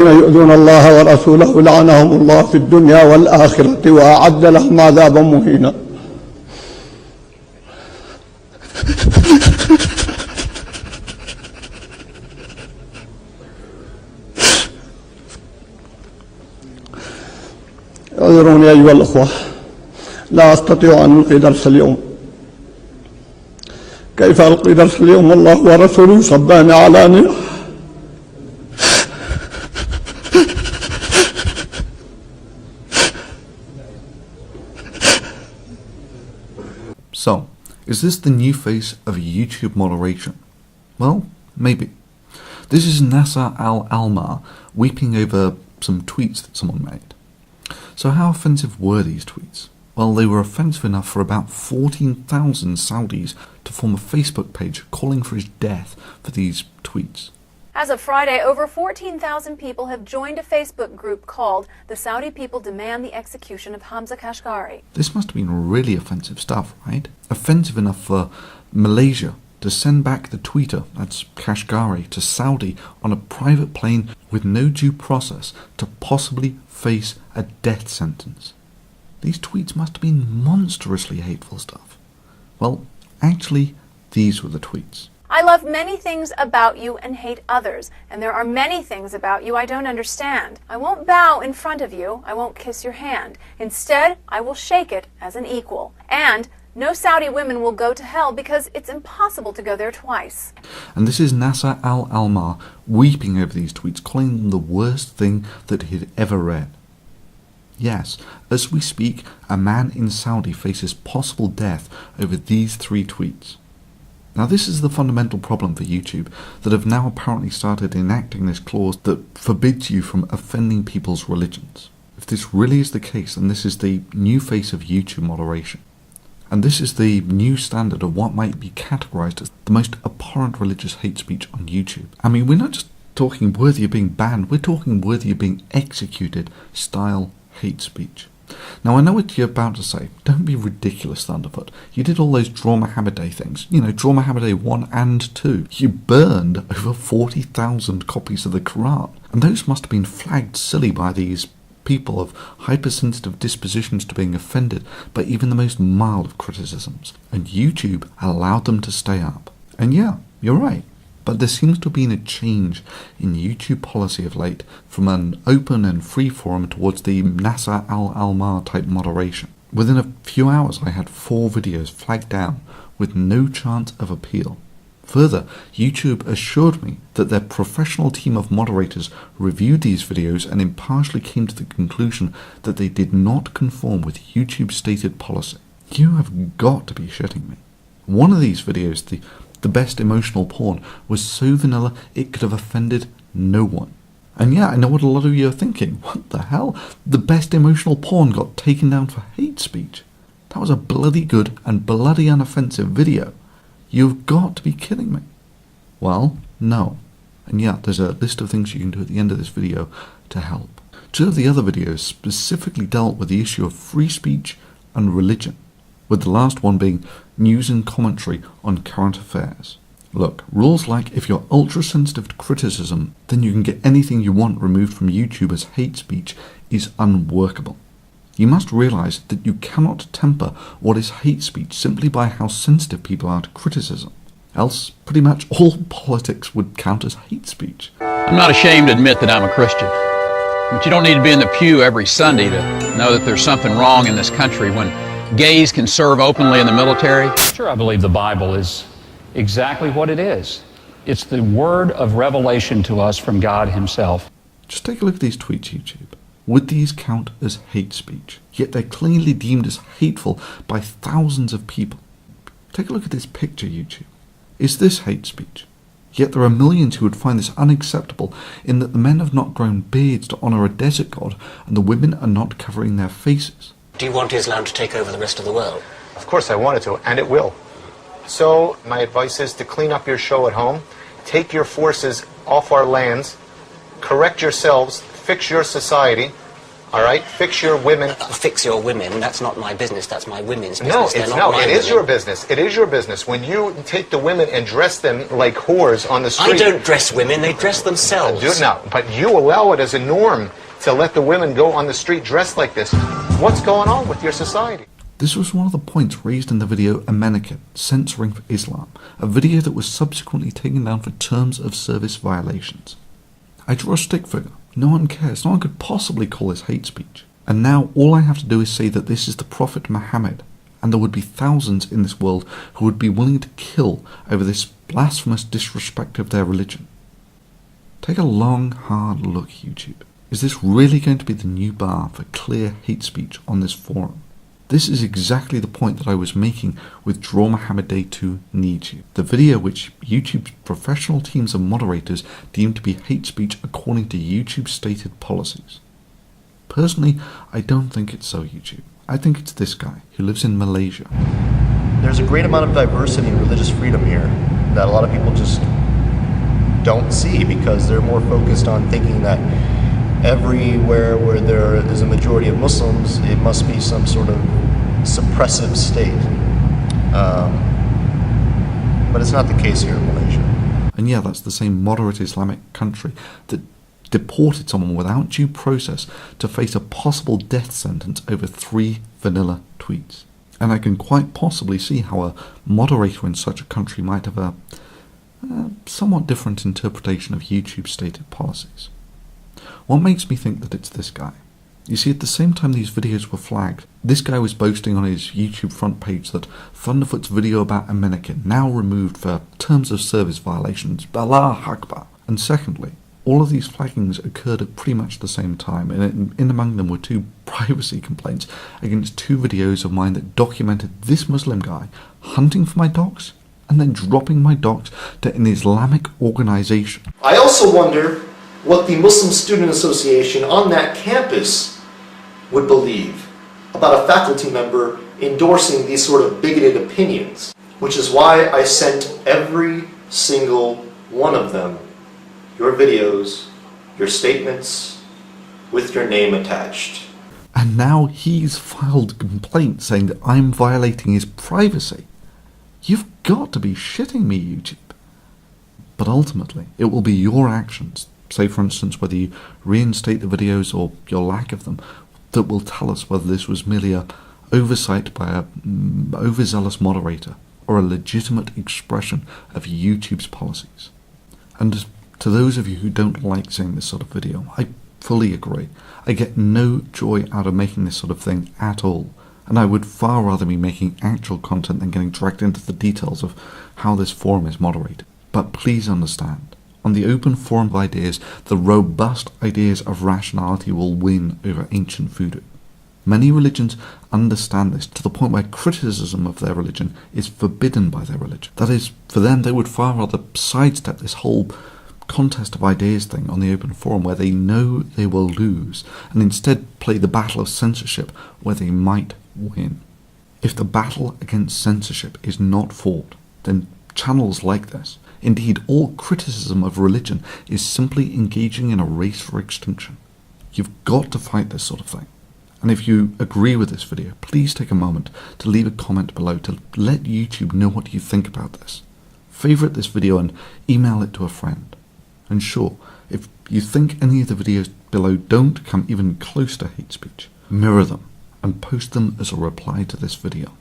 يؤذون الله ورسوله لعنهم الله في الدنيا والآخرة وأعد لهم عذابا مهينا. اعذروني أيها الأخوة، لا أستطيع أن ألقي درس اليوم. كيف ألقي درس اليوم والله ورسوله يصبان علانية؟ So, is this the new face of YouTube moderation? Well, maybe. This is Nasser Al-Almar weeping over some tweets that someone made. So how offensive were these tweets? Well, they were offensive enough for about 14,000 Saudis to form a Facebook page calling for his death for these tweets. As of Friday, over 14,000 people have joined a Facebook group called The Saudi People Demand the Execution of Hamza Kashgari. This must have been really offensive stuff, right? Offensive enough for Malaysia to send back the tweeter, that's Kashgari, to Saudi on a private plane with no due process to possibly face a death sentence. These tweets must have been monstrously hateful stuff. Well, actually, these were the tweets. I love many things about you and hate others, and there are many things about you I don't understand. I won't bow in front of you, I won't kiss your hand. Instead, I will shake it as an equal. And no Saudi women will go to hell because it's impossible to go there twice. And this is Nasser Al-Almar weeping over these tweets, calling them the worst thing that he had ever read. Yes, as we speak, a man in Saudi faces possible death over these 3 tweets. Now this is the fundamental problem for YouTube, that have now apparently started enacting this clause that forbids you from offending people's religions. If this really is the case, then this is the new face of YouTube moderation. And this is the new standard of what might be categorized as the most abhorrent religious hate speech on YouTube. I mean, we're not just talking worthy of being banned, we're talking worthy of being executed style hate speech. Now I know what you're about to say. Don't be ridiculous, Thunderfoot. You did all those Draw Muhammad Day things. You know, Draw Muhammad Day 1 and 2. You burned over 40,000 copies of the Quran. And those must have been flagged silly by these people of hypersensitive dispositions to being offended by even the most mild of criticisms. And YouTube allowed them to stay up. And yeah, you're right. But there seems to have been a change in YouTube policy of late from an open and free forum towards the Nasser Al-Almar type moderation. Within a few hours I had 4 videos flagged down with no chance of appeal. Further, YouTube assured me that their professional team of moderators reviewed these videos and impartially came to the conclusion that they did not conform with YouTube's stated policy. You have got to be shitting me. One of these videos, the best emotional porn, was so vanilla it could have offended no one. And yeah, I know what a lot of you are thinking. What the hell? The best emotional porn got taken down for hate speech. That was a bloody good and bloody unoffensive video. You've got to be kidding me. Well, no. And yeah, there's a list of things you can do at the end of this video to help. 2 of the other videos specifically dealt with the issue of free speech and religion, with the last one being news and commentary on current affairs. Look, rules like if you're ultra-sensitive to criticism, then you can get anything you want removed from YouTube as hate speech is unworkable. You must realise that you cannot temper what is hate speech simply by how sensitive people are to criticism. Else, pretty much all politics would count as hate speech. I'm not ashamed to admit that I'm a Christian. But you don't need to be in the pew every Sunday to know that there's something wrong in this country when gays can serve openly in the military. Sure, I believe the Bible is exactly what it is. It's the word of revelation to us from God himself. Just take a look at these tweets, YouTube. Would these count as hate speech? Yet they're clearly deemed as hateful by thousands of people. Take a look at this picture, YouTube. Is this hate speech? Yet there are millions who would find this unacceptable in that the men have not grown beards to honour a desert god and the women are not covering their faces. Do you want Islam to take over the rest of the world? Of course I want it to, and it will. So my advice is to clean up your show at home, take your forces off our lands, correct yourselves, fix your society, All right? Fix your women. Fix your women. That's not my business. That's my women's business. No, They're it's not no. my It is women. your business. It is your business. When you take the women and dress them like whores on the street. I don't dress women. They dress themselves. No, but you allow it as a norm to let the women go on the street dressed like this. What's going on with your society? This was one of the points raised in the video Ameneket, Censoring for Islam, a video that was subsequently taken down for terms of service violations. I draw a stick figure. No one cares. No one could possibly call this hate speech. And now all I have to do is say that this is the Prophet Muhammad, and there would be thousands in this world who would be willing to kill over this blasphemous disrespect of their religion. Take a long, hard look, YouTube. Is this really going to be the new bar for clear hate speech on this forum? This is exactly the point that I was making with Draw Muhammad Day 2 Needs You, the video which YouTube's professional teams of moderators deemed to be hate speech according to YouTube's stated policies. Personally, I don't think it's so, YouTube. I think it's this guy, who lives in Malaysia. There's a great amount of diversity and religious freedom here that a lot of people just don't see because they're more focused on thinking that everywhere where there is a majority of Muslims, it must be some sort of suppressive state. But it's not the case here in Malaysia. And yeah, that's the same moderate Islamic country that deported someone without due process to face a possible death sentence over 3 vanilla tweets. And I can quite possibly see how a moderator in such a country might have a somewhat different interpretation of YouTube's stated policies. What makes me think that it's this guy? You see, at the same time these videos were flagged, this guy was boasting on his YouTube front page that Thunderfoot's video about Ameneket now removed for terms of service violations, Allah Akbar. And secondly, all of these flaggings occurred at pretty much the same time, and in among them were 2 privacy complaints against 2 videos of mine that documented this Muslim guy hunting for my dogs and then dropping my dogs to an Islamic organization. I also wonder what the Muslim Student Association on that campus would believe about a faculty member endorsing these sort of bigoted opinions, which is why I sent every single one of them your videos, your statements, with your name attached. And now he's filed a complaint saying that I'm violating his privacy. You've got to be shitting me, YouTube. But ultimately, it will be your actions, say for instance whether you reinstate the videos or your lack of them, that will tell us whether this was merely a oversight by a overzealous moderator or a legitimate expression of YouTube's policies. And to those of you who don't like seeing this sort of video, I fully agree. I get no joy out of making this sort of thing at all, and I would far rather be making actual content than getting dragged into the details of how this forum is moderated. But please understand, on the open forum of ideas, the robust ideas of rationality will win over ancient voodoo. Many religions understand this to the point where criticism of their religion is forbidden by their religion. That is, for them they would far rather sidestep this whole contest of ideas thing on the open forum where they know they will lose, and instead play the battle of censorship where they might win. If the battle against censorship is not fought, then channels like this, indeed all criticism of religion, is simply engaging in a race for extinction. You've got to fight this sort of thing. And if you agree with this video, please take a moment to leave a comment below to let YouTube know what you think about this. Favourite this video and email it to a friend. And sure, if you think any of the videos below don't come even close to hate speech, mirror them and post them as a reply to this video.